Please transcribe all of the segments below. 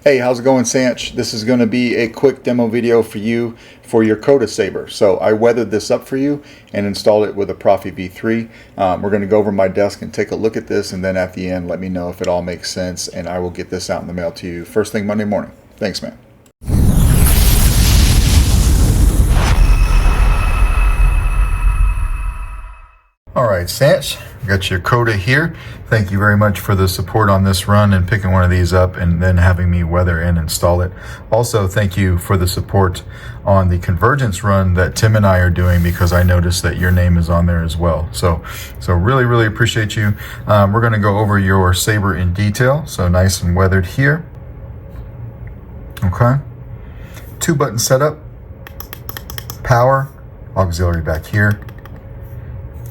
Hey, how's it going, Sanch? This is going to be a quick demo video for you for your Coda Saber. So I weathered this up for you and installed it with a Proffie V3. We're going to go over my desk and take a look at this, and then at the end let me know if it all makes sense, and I will get this out in the mail to you first thing Monday morning. Thanks, man. Alright, Sanch, got your Coda here. Thank you very much for the support on this run and picking one of these up and then having me weather and install it. Also, thank you for the support on the convergence run that Tim and I are doing, because I noticed that your name is on there as well. So really appreciate you. We're going to go over your Saber in detail. So nice and weathered here. Okay. 2-button setup. Power. Auxiliary back here.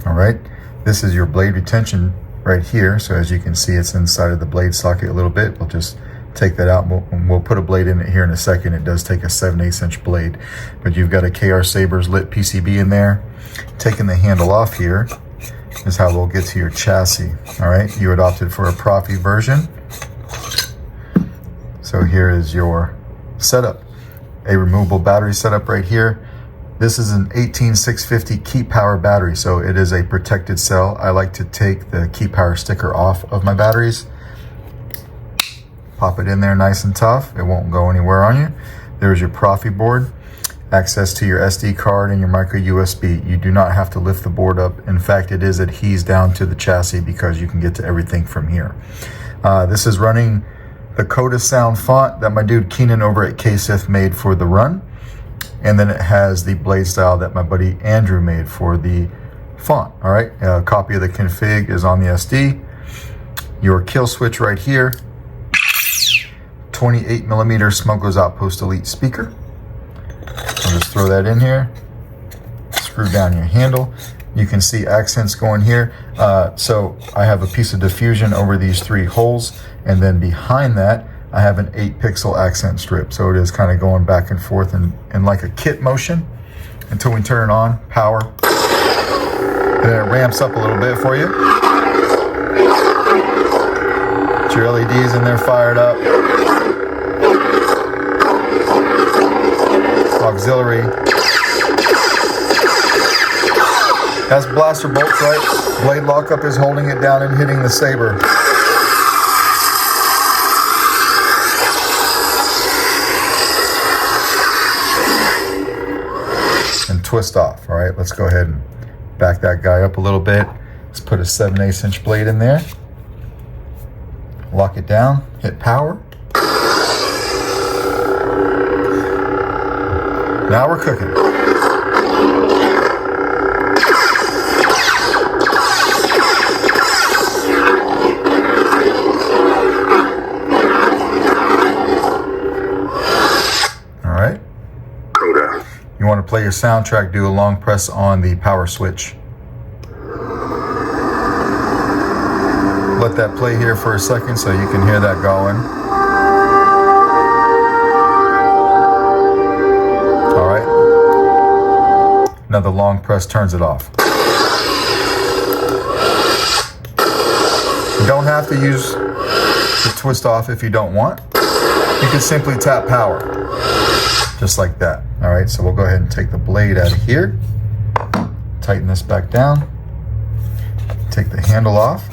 All right, this is your blade retention right here. So as you can see, it's inside of the blade socket a little bit. We'll just take that out. We'll put a blade in it here in a second. It does take a 7/8 inch blade, but you've got a KR Sabers lit PCB in there. Taking the handle off here is how we'll get to your chassis. All right, you adopted for a Proffie version. So here is your setup. A removable battery setup right here. This is an 18650 Keep Power battery, so it is a protected cell. I like to take the Keep Power sticker off of my batteries. Pop it in there nice and tough. It won't go anywhere on you. There's your Proffie board. Access to your SD card and your micro USB. You do not have to lift the board up. In fact, it is adhesed down to the chassis because you can get to everything from here. This is running the Coda sound font that my dude Keenan over at KSIF made for the run. And then it has the blade style that my buddy Andrew made for the font. All right, a copy of the config is on the SD. Your kill switch right here. 28mm Smuggler's Outpost Elite speaker. I'll just throw that in here. Screw down your handle. You can see accents going here. So I have a piece of diffusion over these 3 holes, and then behind that I have an 8-pixel accent strip. So it is kind of going back and forth in like a kit motion until we turn it on, power. Then it ramps up a little bit for you. Get your LEDs in there fired up. Auxiliary. Has blaster bolts, right? Blade lockup is holding it down and hitting the Saber. Twist off. All right, let's go ahead and back that guy up a little bit. Let's put a 7/8 inch blade in there. Lock it down, hit power. Now we're cooking. You want to play your soundtrack, do a long press on the power switch. Let that play here for a second so you can hear that going. All right. Another long press turns it off. You don't have to use the twist off if you don't want. You can simply tap power. Just like that. All right, so we'll go ahead and take the blade out of here. Tighten this back down. Take the handle off.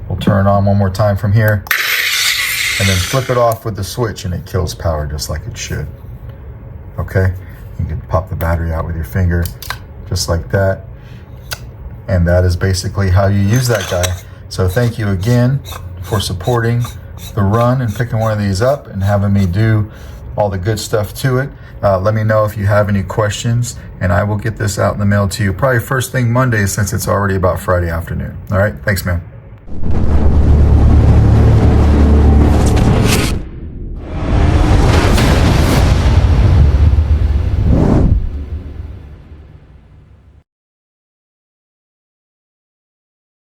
We'll turn it on one more time from here. And then flip it off with the switch and it kills power just like it should. Okay, you can pop the battery out with your finger, just like that. And that is basically how you use that guy. So thank you again for supporting the run and picking one of these up and having me do all the good stuff to it. Let me know if you have any questions, and I will get this out in the mail to you probably first thing Monday, since it's already about Friday afternoon. All right, thanks, man.